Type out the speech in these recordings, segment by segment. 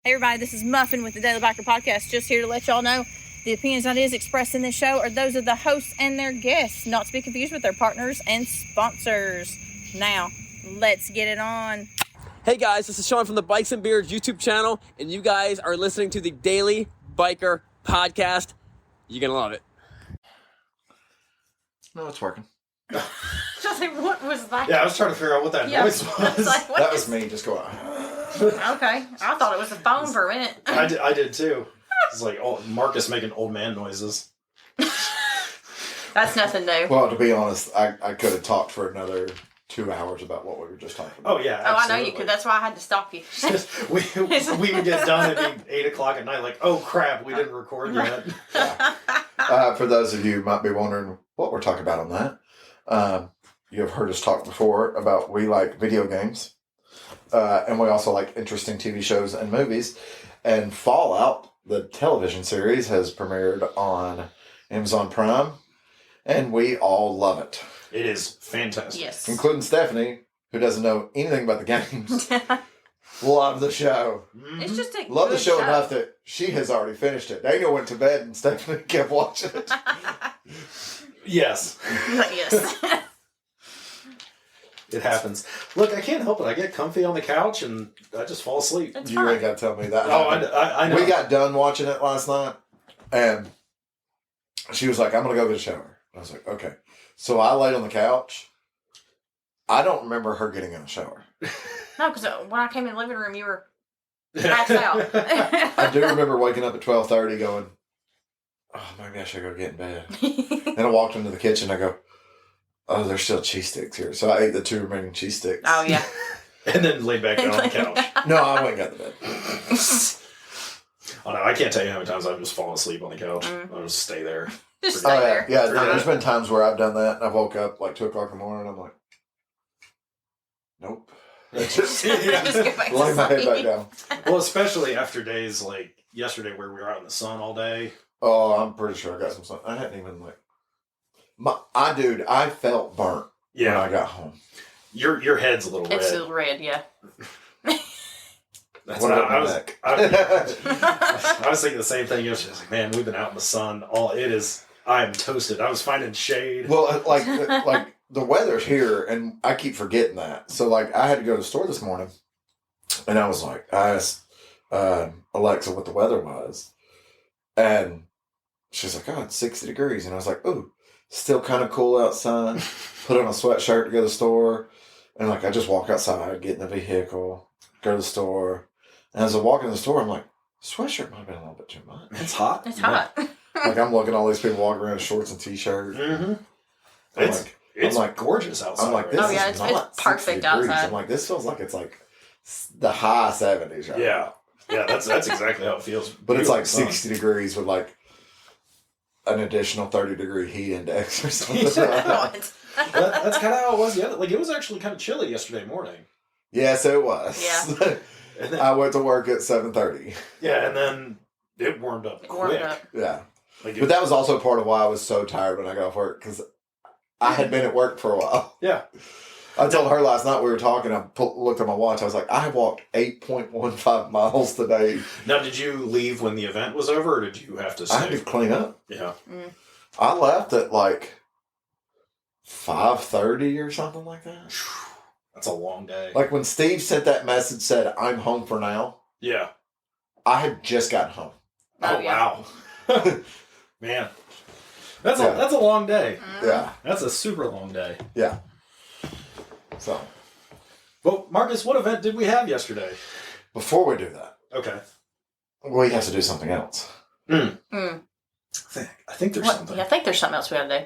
Hey everybody, this is Muffin with the Daily Biker Podcast. Just here to let y'all know the opinions and ideas expressed in this show are those of the hosts and their guests, not to be confused with their partners and sponsors. Now, let's get it on. Hey guys, this is Sean from the Bikes and Beards YouTube channel, and you guys are listening to the Daily Biker Podcast. You're gonna love it. No, it's working. Just like, what was that? Yeah, I was trying to figure out what that noise was. Like, That was me just going. Okay, I thought it was a phone for a minute. I did too. It's like Marcus making old man noises. That's nothing new. Well, to be honest, I could have talked for another 2 hours about what we were just talking about. Oh yeah, Oh, absolutely. I know you could. That's why I had to stop you. we would get done at 8 o'clock at night, like, oh crap, we didn't record yet. For those of you who might be wondering what we're talking about on that, you have heard us talk before about we like video games. And we also like interesting TV shows and movies. And Fallout, the television series, has premiered on Amazon Prime. And we all love it. It is fantastic. Yes. Including Stephanie, who doesn't know anything about the games. Love the show. It's just a Love good the show enough that she has already finished it. Daniel went to bed and Stephanie kept watching it. Yes. Yes. It happens. Look, I can't help it. I get comfy on the couch and I just fall asleep. It's You fine. ain't got to tell me that. Oh, I know. We got done watching it last night, and she was like, I'm going to go get a shower. I was like, okay. So I laid on the couch. I don't remember her getting in the shower. No, because when I came in the living room, you were passed out. I do remember waking up at 12:30 going, oh, maybe I should go get in bed. Then I walked into the kitchen. I go, oh, there's still cheese sticks here. So I ate the 2 remaining cheese sticks. Oh, yeah. And then laid back down on the couch. No, I went and got the bed. Oh no, I can't tell you how many times I've just fallen asleep on the couch. I'll just stay there. Just Oh, stay yeah. there. Yeah, there's been times where I've done that, and I woke up like 2 o'clock in the morning, and I'm like, nope. Just go back to Lay my head back sleep. down. Well, especially after days like yesterday where we were out in the sun all day. Oh, I'm pretty sure I got some sun. I hadn't even like. I felt burnt when I got home. Your head's a little red. It's still red, yeah. That's What what about I my was. neck? I was thinking the same thing yesterday. I was like, man, we've been out in the sun. I am toasted. I was finding shade. Well, like the weather's here, and I keep forgetting that. So, like, I had to go to the store this morning, and I was like, I asked Alexa what the weather was, and she's like, oh, it's 60 degrees. And I was like, ooh, still kind of cool outside. Put on a sweatshirt to go to the store, and like, I just walk outside, get in the vehicle, go to the store. And as I walk in the store, I'm like, sweatshirt might have been a little bit too much. It's hot. It's hot. Like, I'm looking at all these people walking around in shorts and t-shirts. Mm-hmm. I'm like, gorgeous outside. I'm like, right this now. Oh, yeah, is it's not perfect 60 degrees. outside. I'm like, this feels like it's like the high 70s right now. Yeah, that's exactly how it feels. But it's like Beautiful 60 degrees with like an additional 30-degree heat index or something. What? sun. That's kind of how it was. Like it was actually kind of chilly yesterday morning. Yes, it was. Yeah. And then, I went to work at 7:30. yeah, and then it warmed up quick. Warmed up. Yeah. Like But that was also part of why I was so tired when I got off work, because I had been at work for a while. yeah. I told her last night we were talking, I looked at my watch, I was like, I have walked 8.15 miles today. Now, did you leave when the event was over, or did you have to stay? I had to clean up. Yeah. I left at like 5:30 or something like that. That's a long day. Like when Steve sent that message, said, I'm home for now, yeah. I had just gotten home. Oh, yeah. wow. Man. That's Yeah. a long day. Yeah. That's a super long day. Yeah. So, Well, Marcus, what event did we have yesterday? before we do that, Okay. we have to do something else. I think there's What? something. Yeah, I think there's something else we gotta do.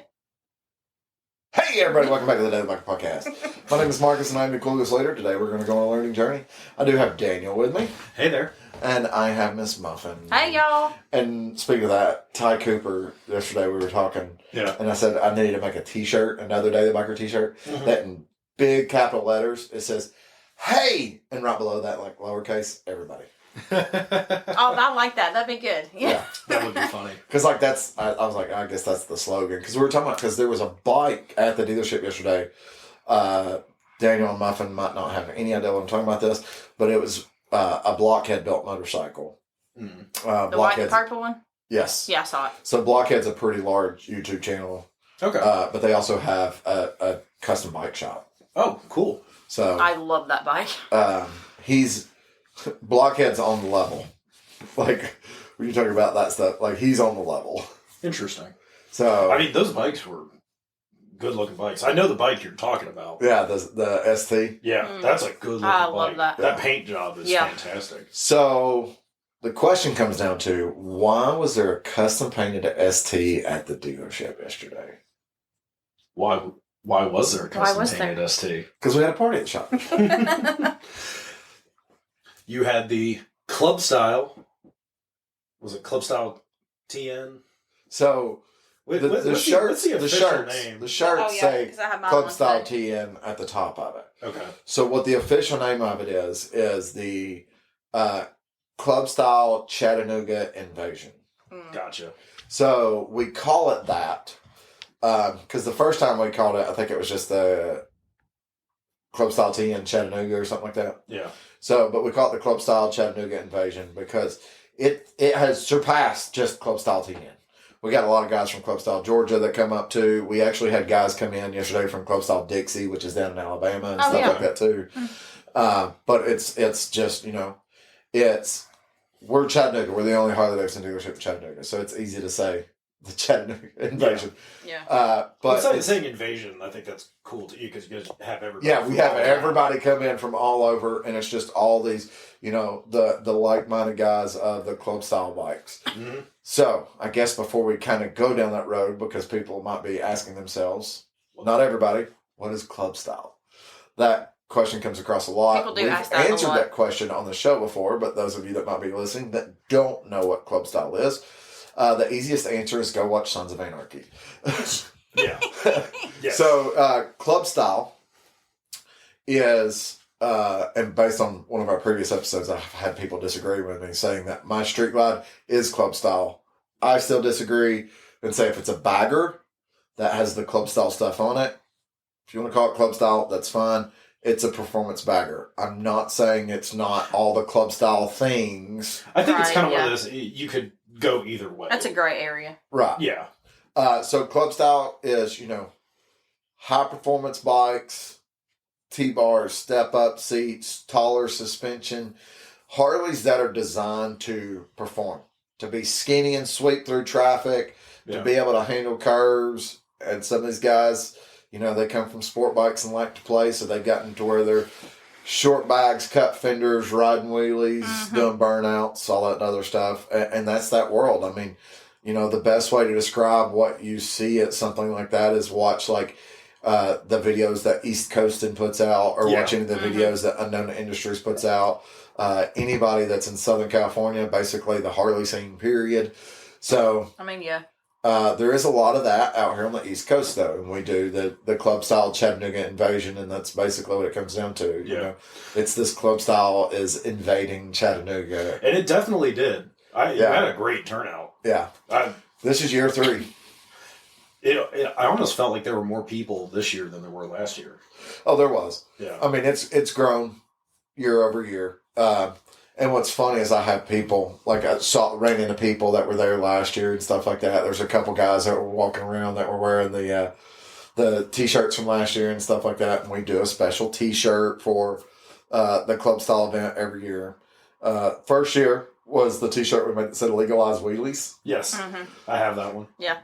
Hey, everybody, welcome back to the Daily Biker Podcast. My name is Marcus, and I'm your clueless leader. Today, we're going to go on a learning journey. I do have Daniel with me, Hey there. and I have Miss Muffin. Hey, y'all. And speaking of that, Ty Cooper, yesterday we were talking, Yeah. and I said I needed to make a t-shirt, another Daily Biker t-shirt, Mhm. that in big capital letters, it says, hey, and right below that, like lowercase, everybody. Oh, I like that. That'd be good. Yeah. That would be funny. Because, like, that's, I was like, I guess that's the slogan. Because we were talking about, because there was a bike at the dealership yesterday. Daniel and Muffin might not have any idea what I'm talking about this, but it was a Blockhead built motorcycle. Mm. The white and purple one? Yes. Yeah, I saw it. So Blockhead's a pretty large YouTube channel. Okay. But they also have a custom bike shop. Oh, cool. So I love that bike. Blockhead's on the level. Like, when you talk about that stuff, like, he's on the level. Interesting. So, I mean, those bikes were good-looking bikes. I know the bike you're talking about. yeah, the ST. Yeah, that's a good-looking bike. I love that. That paint job is fantastic. So, the question comes down to, why was there a custom painted ST at the dealership yesterday? Why was there a custom painted ST? Because we had a party at the shop. You had the Clubstyle. Was it Clubstyle TN? So, the shirts say I have mine on Clubstyle side. TN at the top of it. Okay. So what the official name of it is the Clubstyle Chattanooga Invasion. Gotcha. So we call it that because the first time we called it, I think it was just the Clubstyle TN Chattanooga or something like that. Yeah. So, but we call it the Clubstyle Chattanooga Invasion because it has surpassed just Clubstyle TN. We got a lot of guys from Clubstyle Georgia that come up too. We actually had guys come in yesterday from Clubstyle Dixie, which is down in Alabama and stuff like that too. But it's just, we're Chattanooga. We're the only Harley Davidson dealership in Chattanooga, so it's easy to say the Chattanooga Invasion. Yeah. But saying invasion, I think that's cool to you because you guys have everybody. yeah, we have everybody come in from all over, and it's just all these, the like-minded guys of the club style bikes. Mm-hmm. So I guess before we kind of go down that road, because people might be asking themselves, not everybody, what is club style? That question comes across a lot. People do We've ask that a answered lot. that question on the show before, but those of you that might be listening that don't know what club style is, the easiest answer is go watch Sons of Anarchy. Yeah. Yes. So, club style is, and based on one of our previous episodes, I've had people disagree with me saying that my street glide is club style. I still disagree and say if it's a bagger that has the club style stuff on it, if you want to call it club style, that's fine. It's a performance bagger. I'm not saying it's not all the club style things. I think it's kind of one of those, you could go either way. That's a gray area. Right. Yeah. So club style is, high performance bikes, T-bars, step up seats, taller suspension, Harleys that are designed to perform, to be skinny and sweep through traffic, to be able to handle curves. And some of these guys, they come from sport bikes and like to play, so they've gotten to where they're short bags, cut fenders, riding wheelies, doing burnouts, all that other stuff. And that's that world. I mean, the best way to describe what you see at something like that is watch the videos that East Coastin puts out, or watch any of the videos that Unknown Industries puts out. Anybody that's in Southern California, basically the Harley scene, period. So, there is a lot of that out here on the East Coast, though, and we do the club style Chattanooga Invasion, and that's basically what it comes down to. Yeah. It's this club style is invading Chattanooga, And it definitely did. You had a great turnout. Yeah. This is year 3. I almost felt like there were more people this year than there were last year. Oh, there was. Yeah. I mean, it's grown year over year. And what's funny is I have people, ran into people that were there last year and stuff like that. There's a couple guys that were walking around that were wearing the T-shirts from last year and stuff like that. And we do a special T-shirt for the club style event every year. First year was the T-shirt we made that said legalize wheelies. Yes. I have that one. Yeah.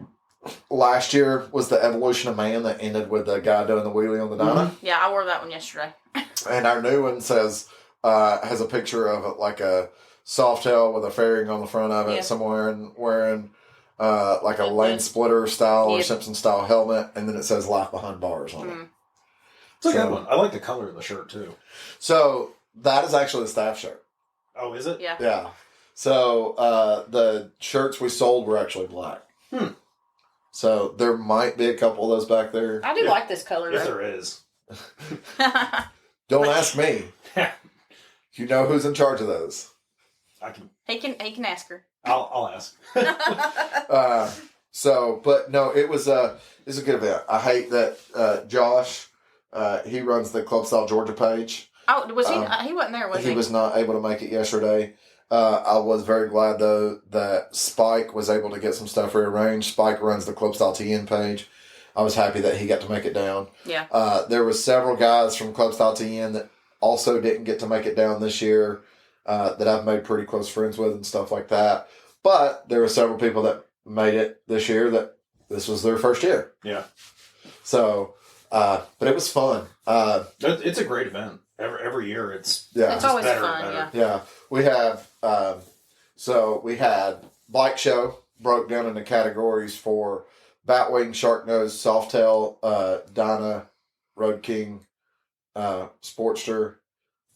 Last year was the Evolution of Man that ended with the guy doing the wheelie on the Dyna. Yeah, I wore that one yesterday. And our new one says, has a picture of it like a Softail with a fairing on the front of it, somewhere wearing like a lane splitter style or Simpson style helmet, and then it says Life Behind Bars on it. It's a good one. I like the color of the shirt too. So that is actually the staff shirt. Oh, is it? Yeah. Yeah. So the shirts we sold were actually black. So there might be a couple of those back there. I do like this color. If there is. Don't ask me. You know who's in charge of those. I can. He can ask her. I'll ask. But no, it's a good event. I hate that Josh, he runs the Clubstyle Georgia page. Oh, was he? He wasn't there, was he? He was not able to make it yesterday. I was very glad, though, that Spike was able to get some stuff rearranged. Spike runs the Clubstyle TN page. I was happy that he got to make it down. Yeah. There was several guys from Clubstyle TN that also didn't get to make it down this year that I've made pretty close friends with and stuff like that. But there were several people that made it this year that this was their first year. Yeah. So, but it was fun. It's a great event. Every year it's always better fun. and better. Yeah. We have, we had Bike Show broke down into categories for Batwing, Sharknose, Softail, Dyna, Road King, Sportster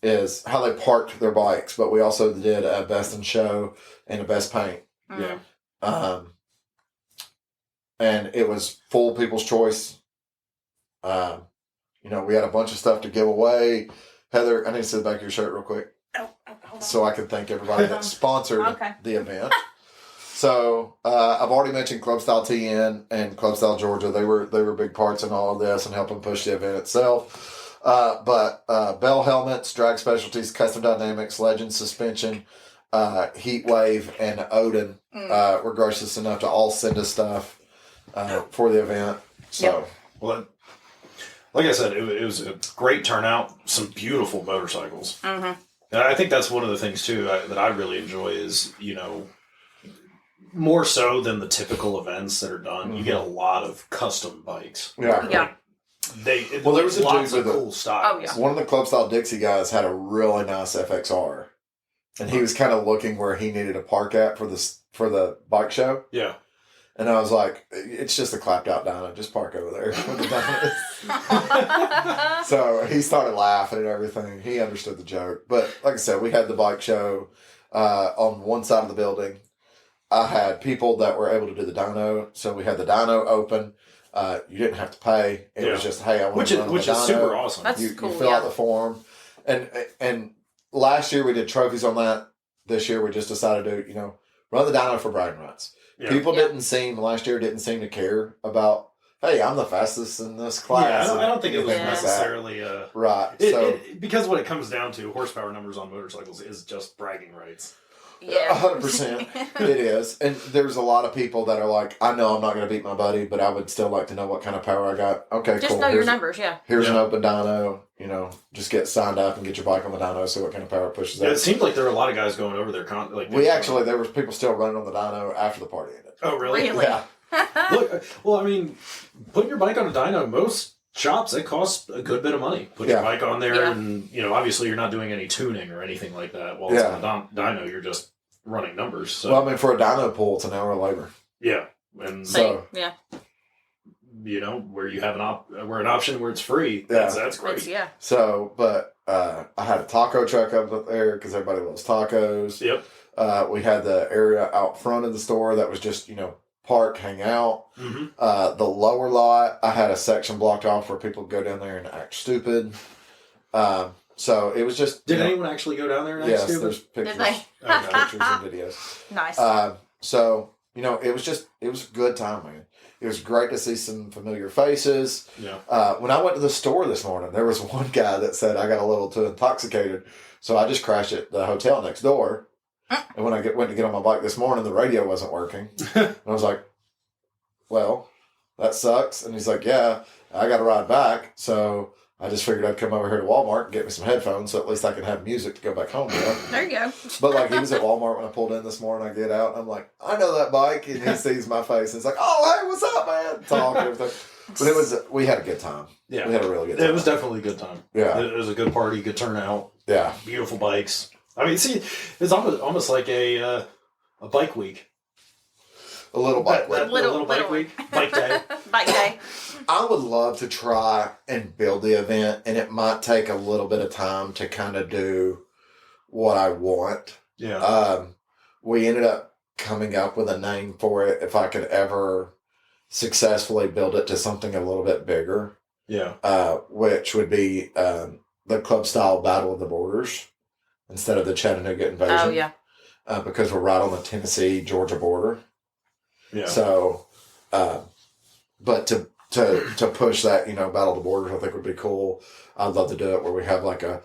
is how they parked their bikes. But we also did a Best in Show and a Best Paint. Yeah. And it was full people's choice. We had a bunch of stuff to give away. Heather, I need to sit back your shirt real quick. Hold on. So I can thank everybody that sponsored Okay. the event. So I've already mentioned Clubstyle TN and Clubstyle Georgia. They were big parts in all of this and helping push the event itself. But Bell Helmets, Drag Specialties, Custom Dynamics, Legend Suspension, Heat Wave, and Odin were gracious enough to all send us stuff for the event. So, well, like I said, it was a great turnout. Some beautiful motorcycles. Mm-hmm. And I think that's one of the things too that I really enjoy is more so than the typical events that are done. You get a lot of custom bikes. Yeah. Yeah. There was a lots dude of with cool styles. Oh, yeah. one of the Clubstyle Dixie guys had a really nice FXR, and he was kind of looking where he needed a park at for the bike show. Yeah. And I was like, it's just a clapped out Dyna. Just park over there. So he started laughing and everything. He understood the joke. But like I said, we had the bike show on one side of the building. I had people that were able to do the dyno. So we had the dyno open. You didn't have to pay. It was just, hey, I want to run which the is dyno. super awesome. That's You cool, fill out the form. And last year we did trophies on that. This year we just decided to, run the dyno for bragging rights. Yeah. People last year didn't seem to care about, hey, I'm the fastest in this class. I don't think it was anything like that. necessarily Right. because what it comes down to, horsepower numbers on motorcycles is just bragging rights. Yeah. 100% it is. And there's a lot of people that are like, I know I'm not going to beat my buddy, but I would still like to know what kind of power I got. Okay, Just cool. know your numbers, yeah. Here's an open dyno. Just get signed up and get your bike on the dyno, see what kind of power it pushes Yeah, out. it seemed like there were a lot of guys going over there. There was people still running on the dyno after the party ended. Oh, really? Really? Yeah. Look, well, I mean, putting your bike on a dyno, most shops, it costs a good bit of money. Put your bike on there, and obviously you're not doing any tuning or anything like that. While it's on a dyno, you're just running numbers. So. Well, I mean, for a dyno pull, it's an hour of labor. Yeah, and So yeah. Where you have an option where it's free. That's great. Yeah. So, but I had a taco truck up there because everybody loves tacos. Yep. We had the area out front of the store that was just park, hang out. Mm-hmm. The lower lot, I had a section blocked off where people go down there and act stupid. So it was just. Did anyone actually go down there and act stupid? There's pictures. Did they? Pictures and videos. Nice. So it was a good time, man. It was great to see some familiar faces. Yeah. When I went to the store this morning, there was one guy that said I got a little too intoxicated, so I just crashed at the hotel next door. And when I went to get on my bike this morning, the radio wasn't working. And I was like, well, that sucks. And he's like, yeah, I got to ride back. So I just figured I'd come over here to Walmart and get me some headphones so at least I can have music to go back home with. There you go. But he was at Walmart when I pulled in this morning. I get out and I'm like, I know that bike. And he sees my face and he's like, oh, hey, what's up, man? Talk and everything. But we had a good time. Yeah. We had a really good time. It was definitely a good time. Yeah. It was a good party, good turnout. Yeah. Beautiful bikes. I mean, see, it's almost like a bike week. A little bike week. A little bike week. Bike day. Bike day. I would love to try and build the event, and it might take a little bit of time to kind of do what I want. Yeah. We ended up coming up with a name for it if I could ever successfully build it to something a little bit bigger. Yeah. Which would be the Clubstyle Battle of the Borders instead of the Chattanooga Invasion. Oh, yeah. Because we're right on the Tennessee-Georgia border. Yeah. So, but to to push that, Battle of the Borders, I think would be cool. I'd love to do it where we have like a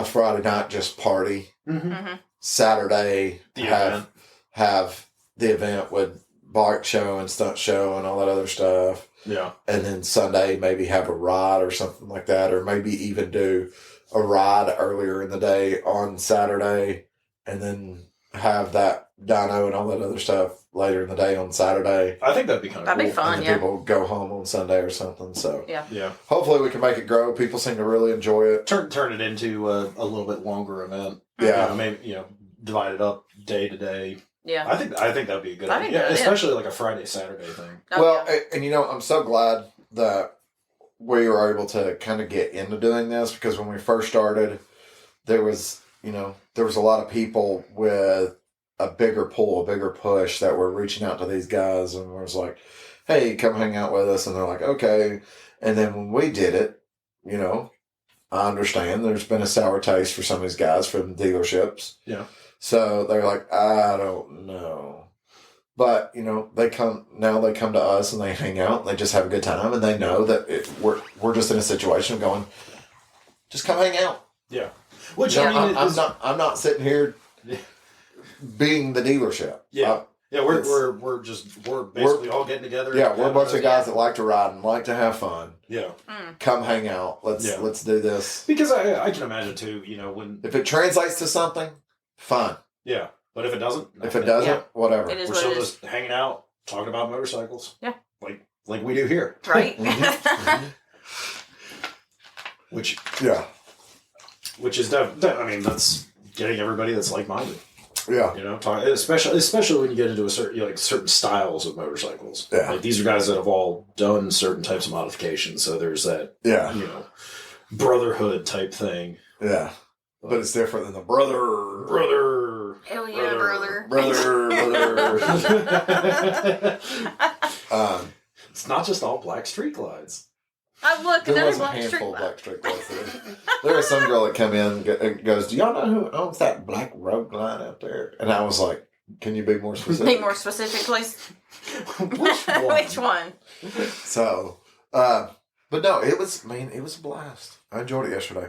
Friday night just party. Mm-hmm. Saturday The have the event with bike show and stunt show and all that other stuff. Yeah. And then Sunday maybe have a ride or something like that, or maybe even do a ride earlier in the day on Saturday and then have that dyno and all that other stuff later in the day on Saturday. I think that'd be kind of cool. That'd be fun, And then people go home on Sunday or something. So Yeah. hopefully we can make it grow. People seem to really enjoy it. Turn it into a little bit longer event. Yeah. Maybe, divide it up day to day. Yeah. I think that'd be a good I think idea. that, Especially like a Friday, Saturday thing. Oh, Well, yeah. and I'm so glad that we were able to kind of get into doing this, because when we first started, there was a lot of people with a bigger pull, a bigger push that were reaching out to these guys and was like, hey, come hang out with us. And they're like, okay. And then when we did it, I understand there's been a sour taste for some of these guys from dealerships. Yeah. So they're like, I don't know. But, they come to us and they hang out and they just have a good time, and they know that we're just in a situation of going, just come hang out. Yeah. Which, I'm not sitting here being the dealership. Yeah. We're basically all getting together. Yeah, we're a bunch of guys that like to ride and like to have fun. Yeah. Come hang out. Let's do this. Because I can imagine too, when if it translates to something, fine. Yeah. But if it doesn't, if it doesn't, whatever. It is we're what still it is. just hanging out, talking about motorcycles. Yeah. Like we do here. Right. Which is that's getting everybody that's like minded. Yeah. Especially when you get into a certain styles of motorcycles. Yeah. Like these are guys that have all done certain types of modifications, so there's that brotherhood type thing. Yeah. But it's different than the brother. Hell yeah, brother. It's It's not just all black street glides. Oh, look, there another was a black street handful of light. black street glides there. There was some girl that come in and goes, do y'all know who owns that black road glide out there? And I was like, can you be more specific? Be more specific, please. Which one? Which one? So, but no, it was a blast. I enjoyed it yesterday.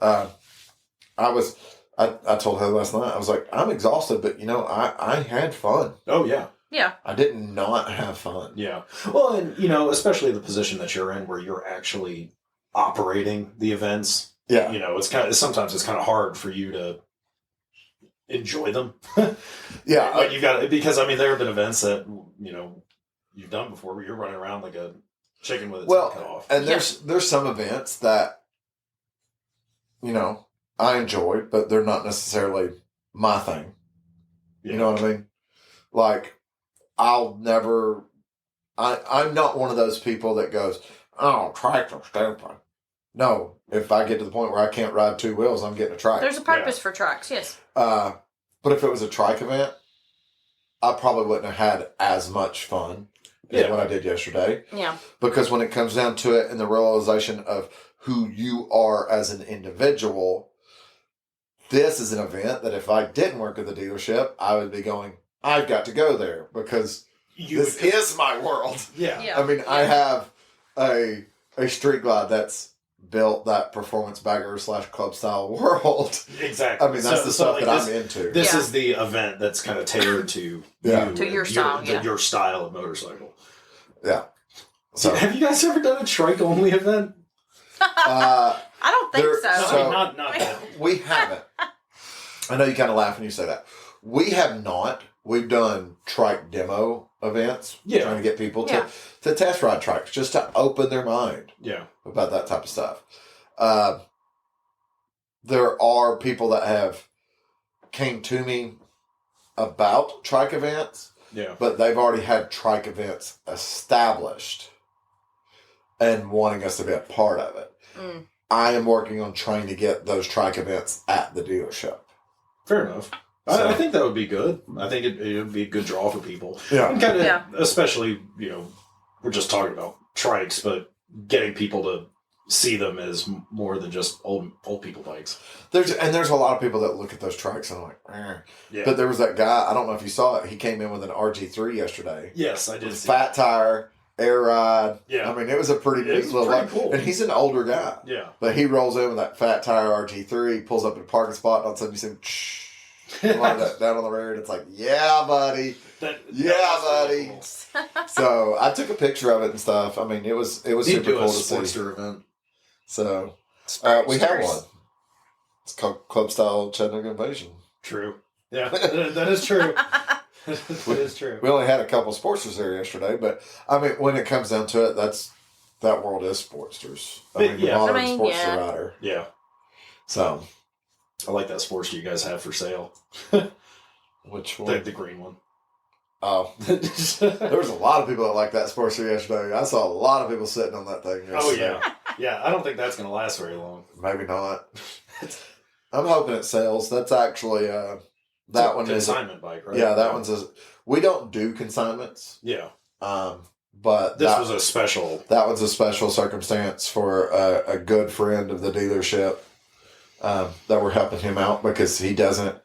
I told her last night, I was like, I'm exhausted, but I had fun. Oh, yeah. Yeah. I did not have fun. Yeah. Well, and, especially the position that you're in where you're actually operating the events. Yeah. Sometimes it's kind of hard for you to enjoy them. Yeah. Like you've got, because there have been events that, you've done before where you're running around like a chicken with its head cut off. And there's some events that, I enjoy, but they're not necessarily my thing. Yeah. You know what I mean? Like, I'm not one of those people that goes, oh, tracks are stupid. No, if I get to the point where I can't ride two wheels, I'm getting a trike. There's a purpose for tracks, yes. But if it was a trike event, I probably wouldn't have had as much fun as what I did yesterday. Yeah. Because when it comes down to it and the realization of who you are as an individual, this is an event that if I didn't work at the dealership, I would be going, I've got to go there because this is my world. Yeah. Yeah. I have a street glide that's built that performance bagger / club style world. Exactly. That's the stuff that I'm into. This is the event that's kind of tailored to To your style, your style of motorcycle. Yeah. So have you guys ever done a trike only event? I don't think so. Not that. We haven't. I know you kind of laugh when you say that. We have not. We've done trike demo events, trying to get people to test ride trikes, just to open their mind about that type of stuff. There are people that have came to me about trike events, but they've already had trike events established and wanting us to be a part of it. Mm. I am working on trying to get those trike events at the dealership. Fair enough. So, I think that would be good. I think it would be a good draw for people. Yeah. And kind of, especially, we're just talking about trikes, but getting people to see them as more than just old people bikes. There's a lot of people that look at those trikes and I'm like, Yeah. But there was that guy, I don't know if you saw it, he came in with an RG3 yesterday. Yes, I did see Fat tire air ride. Yeah. I mean, it was a pretty neat little ride. Cool. And he's an older guy. Yeah. But he rolls in with that fat tire RT3, pulls up at a parking spot, and all of a sudden you see him down on the road. It's like, yeah, buddy. Buddy. Cool. So I took a picture of it and stuff. I mean, it was super cool to see. Sportster event. So we have one. It's called Clubstyle Chattanooga Invasion. True. Yeah, that is true. That is true. We only had a couple Sportsters there yesterday, but I mean, when it comes down to it, that world is Sportsters. Modern Sportster rider. Yeah. So I like that Sportster you guys have for sale. Which one? The green one. Oh, there was a lot of people that liked that Sportster yesterday. I saw a lot of people sitting on that thing yesterday. Oh yeah, yeah. I don't think that's going to last very long. Maybe not. I'm hoping it sells. That's actually that one is a consignment bike, right? Yeah, that one's we don't do consignments. Yeah. But this was a special. That one's a special circumstance for a good friend of the dealership that we're helping him out because he doesn't.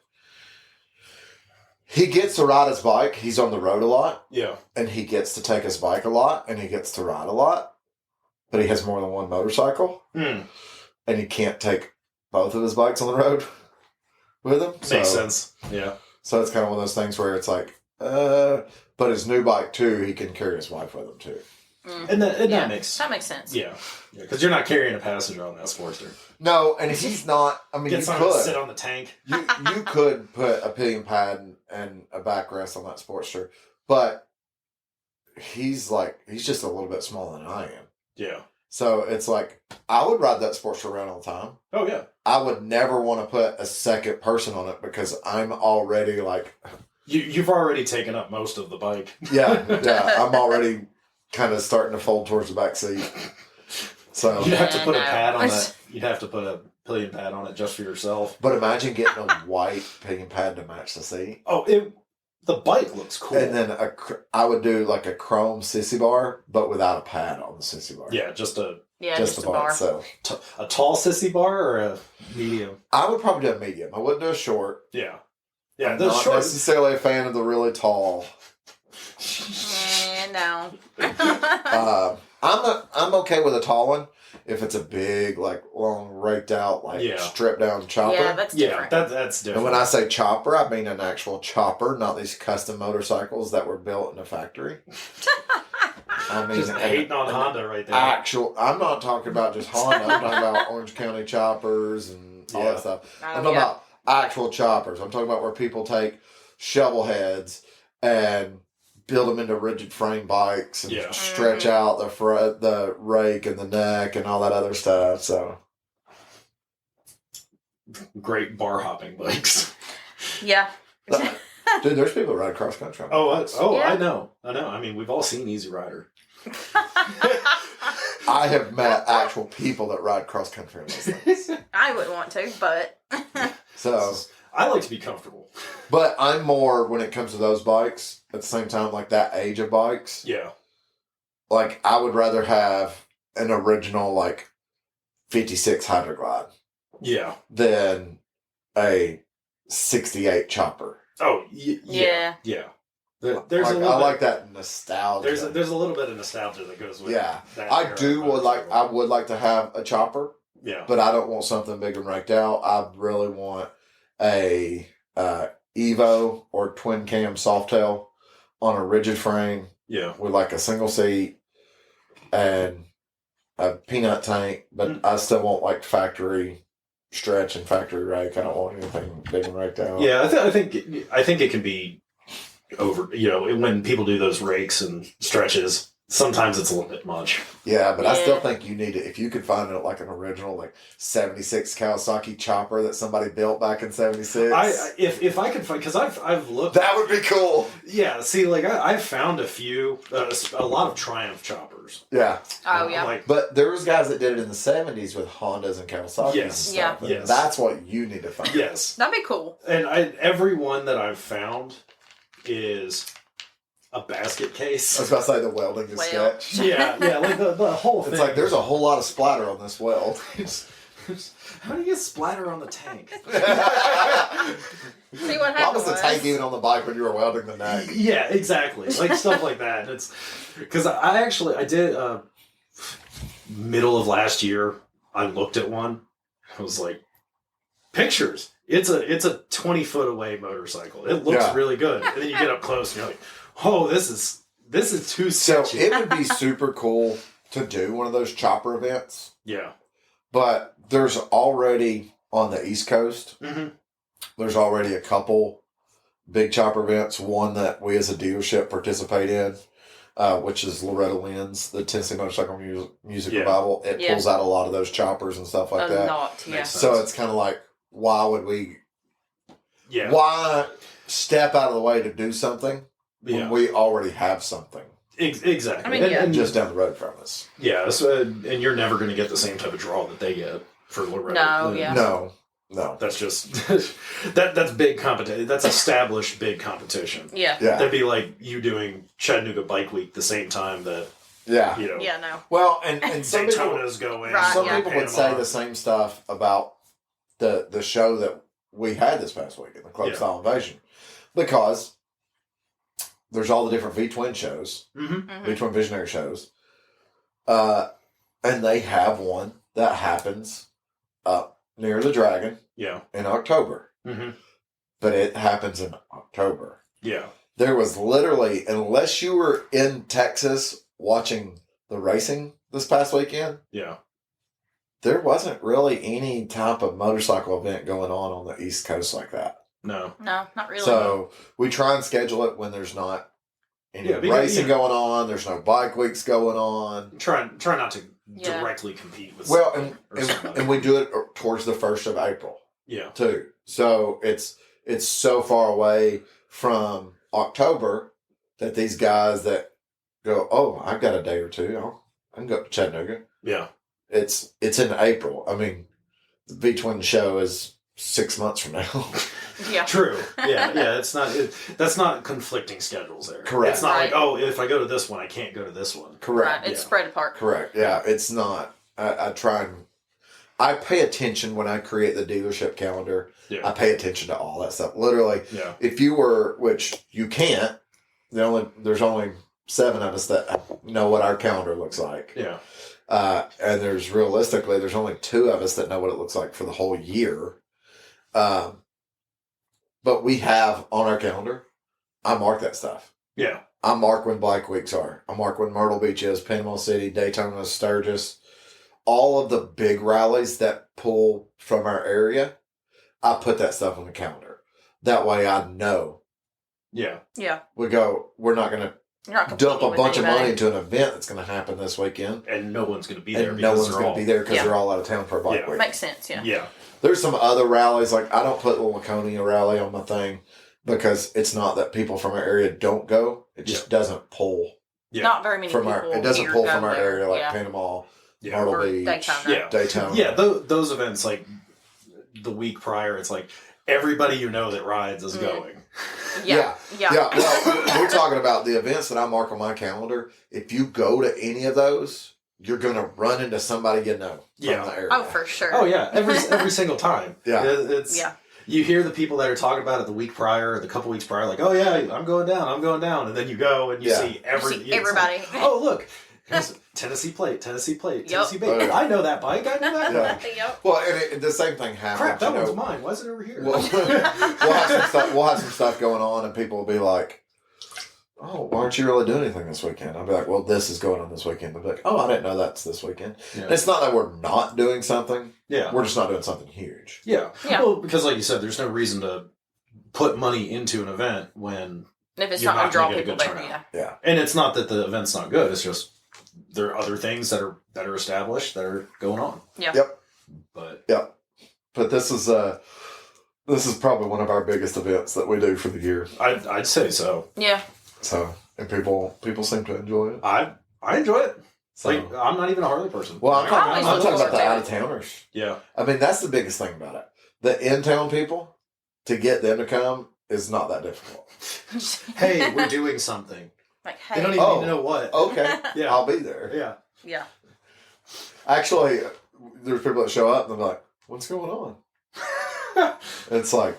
He gets to ride his bike. He's on the road a lot. Yeah. And he gets to take his bike a lot, and he gets to ride a lot. But he has more than one motorcycle. And he can't take both of his bikes on the road with him. Makes sense. Yeah. So it's kind of one of those things where it's like, but his new bike, too, he can carry his wife with him, too. And that makes sense. Yeah. Because you're not carrying a passenger on that Sportster. No, and he's not. I mean, Get you someone could to sit on the tank. You could put a pillion pad and a backrest on that Sportster, but he's just a little bit smaller than I am. Yeah. So it's like I would ride that Sportster around all the time. Oh yeah. I would never want to put a second person on it because I'm already like. You've already taken up most of the bike. Yeah. I'm already kind of starting to fold towards the back seat. So you'd have to put a pad on that. You'd have to put a pillion pad on it just for yourself. But imagine getting a white pillion pad to match the seat. Oh, the bike looks cool. And then I would do like a chrome sissy bar, but without a pad on the sissy bar. Yeah, just a bar. So a tall sissy bar or a medium. I would probably do a medium. I wouldn't do a short. Yeah. I'm not necessarily a fan of the really tall. No. I'm okay with a tall one if it's a big, like long raked out, stripped down chopper. Yeah, that's different. That's different. And when I say chopper, I mean an actual chopper, not these custom motorcycles that were built in a factory. I mean, just hating on Honda right there. I'm not talking about just Honda. I'm talking about Orange County choppers and all that stuff. I'm talking about actual choppers. I'm talking about where people take shovel heads and build them into rigid frame bikes and stretch out the rake and the neck and all that other stuff. So great bar hopping bikes. Yeah. Dude, there's people who ride cross country. I know. I mean, we've all seen Easy Rider. I have met actual people that ride cross country on those things. I wouldn't want to, but so I like to be comfortable. But I'm more when it comes to those bikes at the same time, like that age of bikes. Yeah. Like I would rather have an original like 56 Hydroglide. Yeah. Than a 68 chopper. Oh yeah. There's I like that nostalgia. There's a little bit of nostalgia that goes with that. I would like to have a chopper. Yeah. But I don't want something big and raked out. I really want a Evo or twin cam Softail on a rigid frame. Yeah. With like a single seat and a peanut tank, but I still want like factory stretch and factory rake. I don't want anything big and raked out. Yeah, I think it can be over. When people do those rakes and stretches, sometimes it's a little bit much. Yeah, but I still think you need it. If you could find it like an original, like 76 Kawasaki chopper that somebody built back in 76. If I could find, because I've looked. That would be cool. Yeah, see, like I've found a few, a lot of Triumph choppers. Yeah. Oh yeah. But there was guys that did it in the 70s with Hondas and Kawasaki's. Yes. And stuff. Yes. That's what you need to find. Yes. That'd be cool. And every one that I've found is a basket case. I was about to say the welding is sketch. Yeah, like the whole thing. It's like there's a whole lot of splatter on this weld. How do you get splatter on the tank? See what Why happened was the tank even on the bike when you were welding the neck? Yeah, exactly. Like stuff like that. And it's because I did middle of last year. I looked at one. I was like, pictures. It's a 20-foot away motorcycle. It looks really good. And then you get up close and you're like, oh, this is too sketchy. So it would be super cool to do one of those chopper events. Yeah. But there's already on the East Coast, there's already a couple big chopper events. One that we as a dealership participate in, which is Loretta Lynn's, the Tennessee Motorcycle Music Revival. It pulls out a lot of those choppers and stuff like that. A lot, yeah. So it's kind of like, why would we? Yeah. Why step out of the way to do something when we already have something? Exactly. I mean, and just down the road from us. Yeah. So, and you're never going to get the same type of draw that they get for Loretta. No. That's just that's big competition. That's established big competition. Yeah. That'd be like you doing Chattanooga Bike Week the same time that. Yeah. You know. Yeah. No. Well, and some Daytona's going. Right, some people would say the same stuff about the show that we had this past weekend, the Clubstyle Invasion, because there's all the different V-Twin shows, V-Twin Visionary shows, and they have one that happens up near the Dragon in October. But it happens in October. Yeah. There was literally, unless you were in Texas watching the racing this past weekend, there wasn't really any type of motorcycle event going on the East Coast like that. No, not really. So we try and schedule it when there's not any racing going on. There's no bike weeks going on. Try not to directly compete with. Well, and we do it towards the 1st of April. Yeah. Too. So it's so far away from October that these guys that go, oh, I've got a day or two. I can go to Chattanooga. Yeah. It's in April. I mean, the V-Twin show is 6 months from now. Yeah. True. Yeah. It's not. That's not conflicting schedules there. Correct. It's not like, oh, if I go to this one, I can't go to this one. Correct. Right. It's spread apart. Correct. Yeah. It's not. I try and I pay attention when I create the dealership calendar. Yeah. I pay attention to all that stuff. Literally. Yeah. If you were, which you can't. There's only 7 of us that know what our calendar looks like. Yeah. And there's only 2 of us that know what it looks like for the whole year. But we have on our calendar, I mark that stuff. Yeah. I mark when bike weeks are. I mark when Myrtle Beach is, Panama City, Daytona, Sturgis. All of the big rallies that pull from our area, I put that stuff on the calendar. That way I know. Yeah. Yeah. We're not going to dump a bunch of money into an event that's going to happen this weekend. And no one's going to be there. And no one's going to be there because they're all out of town for a bike week. Makes sense, yeah. Yeah. There's some other rallies, like I don't put the Laconia rally on my thing because it's not that people from our area don't go. It just doesn't pull. Yeah. Not very many people. It doesn't pull from our area like Panama, Myrtle Beach, Daytona. Yeah, those events, like the week prior, it's like everybody you know that rides is going. Yeah. Well, we're talking about the events that I mark on my calendar. If you go to any of those, you're going to run into somebody you know from the area. Oh, for sure. Oh, yeah. Every single time. Yeah. You hear the people that are talking about it the week prior, the couple weeks prior, like, oh, yeah, I'm going down. And then you go and you see everybody. Like, oh, look. Here's Tennessee plate, Tennessee bait. I know that bike. I know that bike. Well, and the same thing happens. Crap, that one's mine. Why is it over here? We'll have some stuff going on, and people will be like, oh, why aren't you really doing anything this weekend? I'll be like, well, this is going on this weekend. They'll be like, oh, I didn't know that's this weekend. Yeah. And it's not that we're not doing something. Yeah. We're just not doing something huge. Yeah. Well, because like you said, there's no reason to put money into an event when if it's not going to draw people there. Yeah. And it's not that the event's not good. It's just there are other things that are established that are going on. Yeah. Yep. But this is probably one of our biggest events that we do for the year. I'd say so. Yeah. So, and people seem to enjoy it. I enjoy it. So, like, I'm not even a Harley person. Well, I'm talking about the out-of-towners. Yeah. I mean, that's the biggest thing about it. The in-town people, to get them to come is not that difficult. Hey, we're doing something. Like, hey. They don't even know what. Okay. Yeah. I'll be there. Yeah. Yeah. Actually, there's people that show up and they're like, "What's going on?" It's like,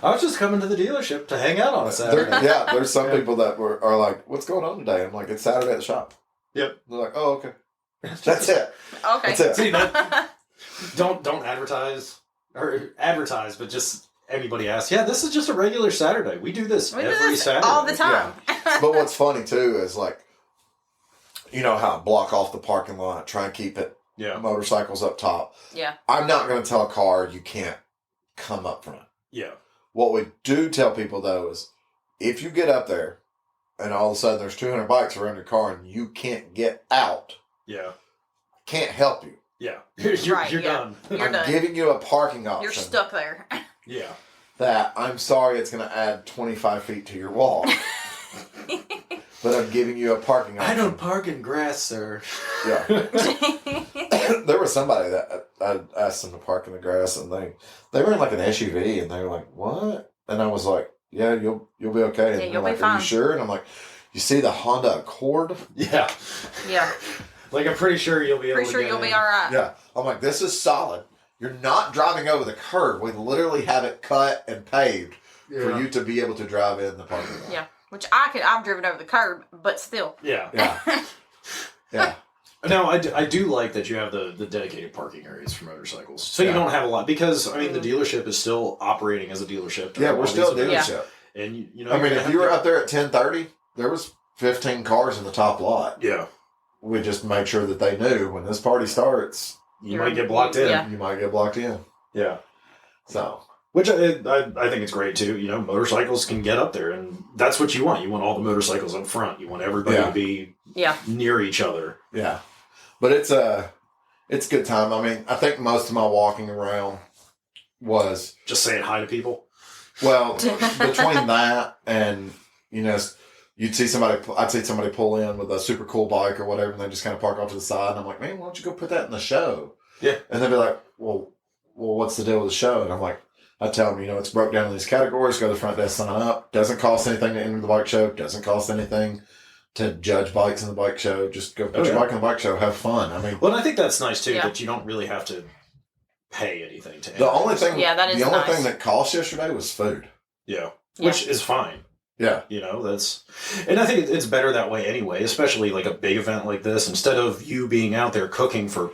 I was just coming to the dealership to hang out on a Saturday. There's some people that are like, "What's going on today?" I'm like, "It's Saturday at the shop." Yep. They're like, "Oh, okay." That's it. Okay. That's it. See, don't advertise, but just anybody asks. Yeah, this is just a regular Saturday. We do this every Saturday. All the time. Yeah. But what's funny too is like, you know how I block off the parking lot, try and keep it motorcycles up top. Yeah. I'm not going to tell a car you can't come up front. Yeah. What we do tell people though is, if you get up there and all of a sudden there's 200 bikes around your car and you can't get out, can't help you. Yeah. You're done. I'm giving you a parking option. You're stuck there. Yeah. That I'm sorry it's going to add 25 feet to your wall. But I'm giving you a parking option. I don't park in grass, sir. Yeah. There was somebody that I asked them to park in the grass, and they were in like an SUV, and they were like, "What?" And I was like, "Yeah, you'll be okay." And Yeah, you'll like, be fine. "Are you sure?" And I'm like, "You see the Honda Accord?" Yeah. Yeah. Like, I'm pretty sure you'll be able Pretty to sure get you'll in. be all right. Yeah. I'm like, "This is solid. You're not driving over the curb. We literally have it cut and paved for you to be able to drive in the parking lot." Yeah. Which I've driven over the curb, but still. Yeah. Yeah. Yeah. Now, I do like that you have the dedicated parking areas for motorcycles. So you don't have a lot, because, I mean, the dealership is still operating as a dealership. Yeah, we're still a events. dealership. And, you know, I mean, if you were up there at 10:30, there was 15 cars in the top lot. Yeah. We just made sure that they knew when this party starts, You might get blocked in. Yeah. you might get blocked in. Yeah. So, Which I think it's great too. You know, motorcycles can get up there, and that's what you want. You want all the motorcycles up front. You want everybody to be near each other. yeah. But it's a good time. I mean, I think most of my walking around was Just saying hi to people. well between that and, you know, I'd see somebody pull in with a super cool bike or whatever, and they just kind of park off to the side, and I'm like, "Man, why don't you go put that in the show?" Yeah. And they'd be like, well, what's the deal with the show? And I'm like, I tell them, you know, it's broke down in these categories. Go to the front desk, sign up. Doesn't cost anything to enter the bike show. Doesn't cost anything to judge bikes in the bike show. Just go put your bike in the bike show. Have fun. I mean, well, and I think that's nice too, that you don't really have to pay anything to enter. the only thing nice. thing that cost yesterday was food. Yeah. Which is fine. Yeah. You know, and I think it's better that way anyway, especially like a big event like this, instead of you being out there cooking for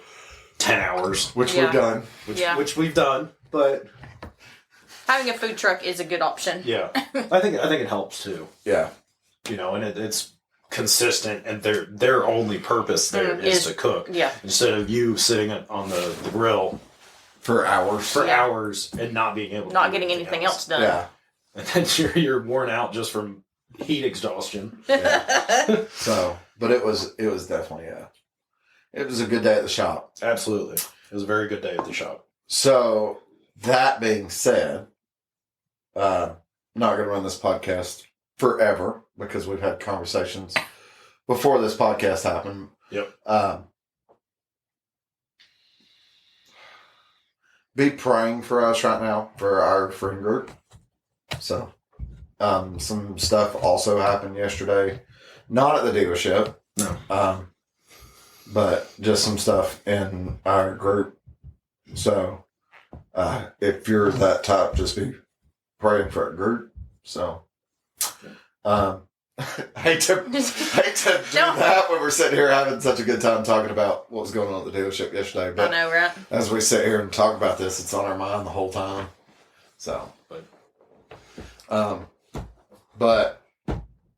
10 hours. Which we've done. Which we've done, but having a food truck is a good option. Yeah. I think it helps too. Yeah. You know, and it's consistent, and their only purpose there is to cook. Yeah. Instead of you sitting on the grill for hours and not being able to not getting anything else done. Yeah. And then you're worn out just from heat exhaustion. Yeah. So, but it was definitely it was a good day at the shop. Absolutely. It was a very good day at the shop. So, that being said, I'm not going to run this podcast forever, because we've had conversations before this podcast happened. Yep. Be praying for us right now, for our friend group. So, some stuff also happened yesterday, not at the dealership. No. But just some stuff in our group. So, if you're that type, just be praying for our group. So, hate to do that when we're sitting here having such a good time talking about what was going on at the dealership yesterday. But I know, right? as we sit here and talk about this, it's on our mind the whole time. So, but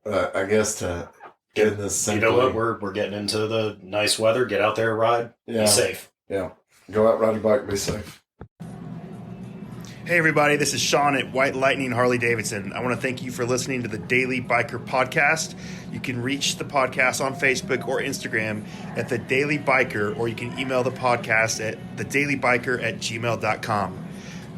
I guess to get in this simply, you know what? We're getting into the nice weather. Get out there, ride. Yeah. Be safe. Yeah. Go out, ride your bike, be safe. Hey everybody, this is Sean at White Lightning Harley Davidson. I want to thank you for listening to the Daily Biker Podcast. You can reach the podcast on Facebook or Instagram at The Daily Biker, or you can email the podcast at thedailybiker@gmail.com.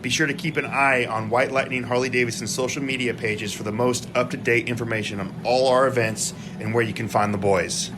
Be sure to keep an eye on White Lightning Harley Davidson social media pages for the most up-to-date information on all our events and where you can find the boys.